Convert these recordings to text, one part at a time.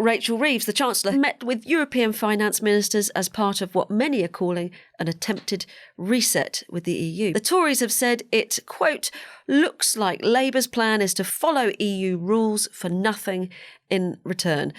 Rachel Reeves, the Chancellor, met with European finance ministers as part of what many are calling an attempted reset with the EU. The Tories have said it, quote, looks like Labour's plan is to follow EU rules for nothing in return.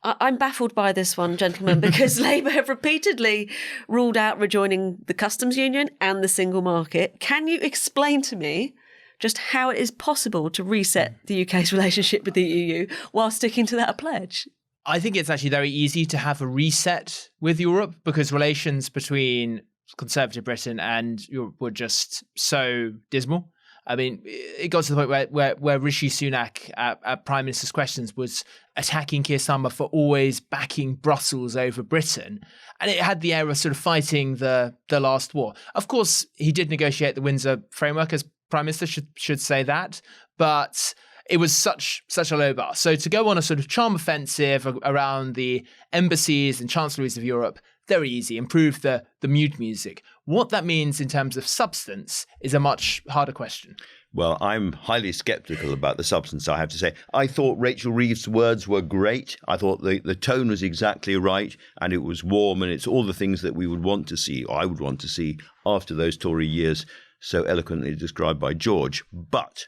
I'm baffled by this one, gentlemen, because Labour have repeatedly ruled out rejoining the customs union and the single market. Can you explain to me just how it is possible to reset the UK's relationship with the EU while sticking to that pledge? I think it's actually very easy to have a reset with Europe because relations between conservative Britain and Europe were just so dismal. I mean, it got to the point where Rishi Sunak at Prime Minister's Questions was attacking Keir Starmer for always backing Brussels over Britain. And it had the air of sort of fighting the last war. Of course, he did negotiate the Windsor Framework, as Prime Minister should say that. But it was such a low bar. So to go on a sort of charm offensive around the embassies and chancelleries of Europe, very easy, improve the mood music. What that means in terms of substance is a much harder question. Well, I'm highly sceptical about the substance, I have to say. I thought Rachel Reeves' words were great. I thought the tone was exactly right, and it was warm, and it's all the things that we would want to see, or I would want to see, after those Tory years so eloquently described by George. But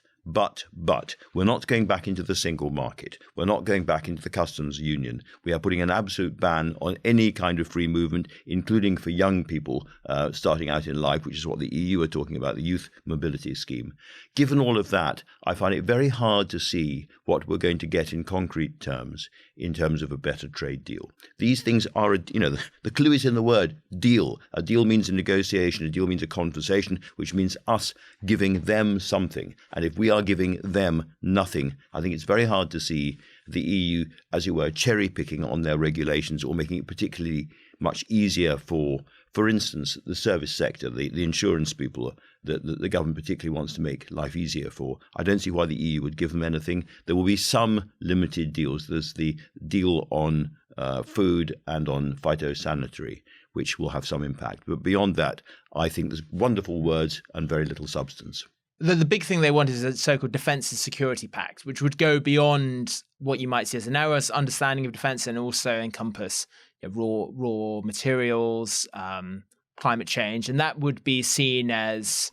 we're not going back into the single market. We're not going back into the customs union. We are putting an absolute ban on any kind of free movement, including for young people starting out in life, which is what the EU are talking about, the Youth Mobility Scheme. Given all of that, I find it very hard to see what we're going to get in concrete terms, in terms of a better trade deal. These things are, the clue is in the word deal. A deal means a negotiation. A deal means a conversation, which means us giving them something. And if we are giving them nothing, I think it's very hard to see the EU, as it were, cherry picking on their regulations or making it particularly much easier for instance, the service sector, the insurance people that the government particularly wants to make life easier for. I don't see why the EU would give them anything. There will be some limited deals. There's the deal on food and on phytosanitary, which will have some impact. But beyond that, I think there's wonderful words and very little substance. The big thing they want is a so-called defence and security pact, which would go beyond what you might see as a narrow understanding of defence and also encompass raw materials, climate change. And that would be seen as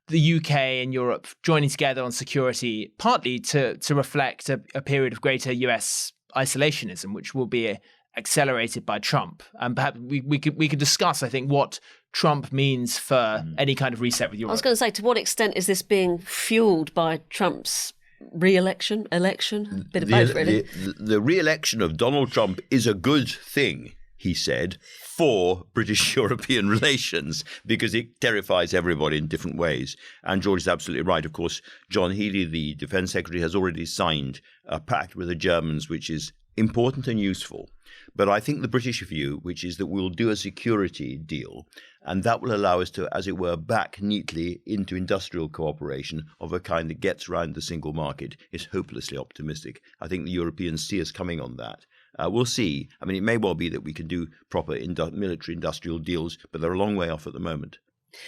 the UK and Europe joining together on security, partly to reflect a period of greater US isolationism, which will be accelerated by Trump. And perhaps we could discuss, I think, what Trump means for any kind of reset with Europe. I was going to say, to what extent is this being fueled by Trump's election? Bit of both, really. The re-election of Donald Trump is a good thing, he said, for British-European relations, because it terrifies everybody in different ways. And George is absolutely right. Of course, John Healey, the Defence Secretary, has already signed a pact with the Germans, which is important and useful. But I think the British view, which is that we'll do a security deal, and that will allow us to, as it were, back neatly into industrial cooperation of a kind that gets around the single market, is hopelessly optimistic. I think the Europeans see us coming on that. We'll see. I mean, it may well be that we can do proper military industrial deals, but they're a long way off at the moment.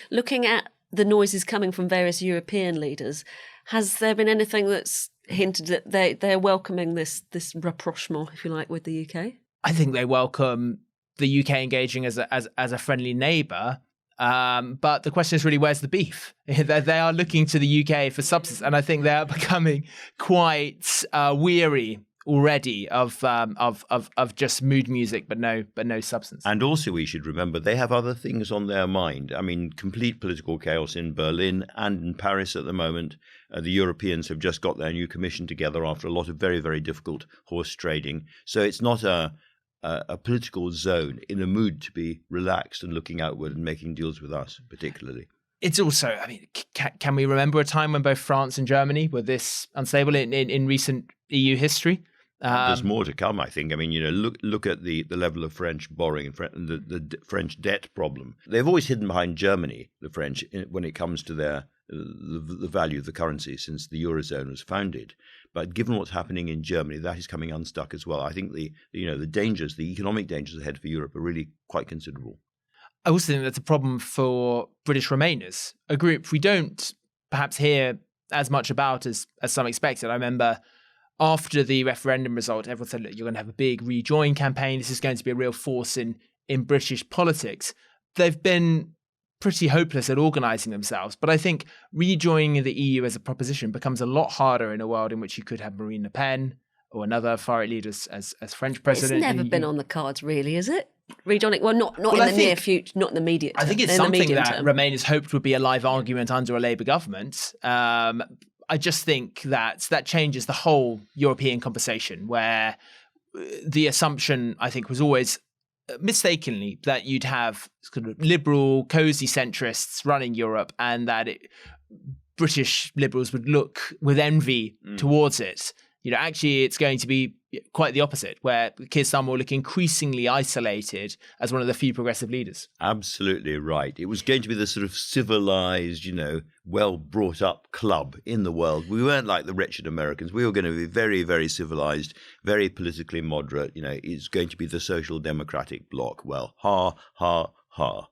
Looking at the noises coming from various European leaders, has there been anything that's hinted that they're welcoming this rapprochement, if you like, with the UK? I think they welcome the UK engaging as a friendly neighbour. But the question is really, where's the beef? They are looking to the UK for substance, and I think they are becoming quite weary already of just mood music, but no substance. And also, we should remember they have other things on their mind. I mean, complete political chaos in Berlin and in Paris at the moment. The Europeans have just got their new commission together after a lot of very, very difficult horse trading. So it's not a political zone in a mood to be relaxed and looking outward and making deals with us, particularly. It's also, I mean, can we remember a time when both France and Germany were this unstable in recent EU history? There's more to come, I think. I mean, look at the level of French borrowing and the French debt problem. They've always hidden behind Germany, the French, when it comes to the value of the currency since the Eurozone was founded. But given what's happening in Germany, that is coming unstuck as well. I think the economic dangers ahead for Europe are really quite considerable. I also think that's a problem for British Remainers, a group we don't perhaps hear as much about as some expected. I remember after the referendum result, everyone said, look, you're going to have a big rejoin campaign. This is going to be a real force in British politics. They've been pretty hopeless at organising themselves. But I think rejoining the EU as a proposition becomes a lot harder in a world in which you could have Marine Le Pen or another far-right leader as French president. It's never been on the cards, really, is it? Rejoining, well, not in the near future, not in the immediate term. I think it's something that Remainers hoped would be a live argument under a Labour government. I just think that changes the whole European conversation, where the assumption, I think, was always mistakenly that you'd have sort of liberal, cosy centrists running Europe, and that British liberals would look with envy towards it. Actually, it's going to be quite the opposite, where Keir Starmer will look increasingly isolated as one of the few progressive leaders. Absolutely right. It was going to be the sort of civilized, well brought up club in the world. We weren't like the wretched Americans. We were going to be very, very civilized, very politically moderate. It's going to be the social democratic bloc. Well, ha, ha, ha.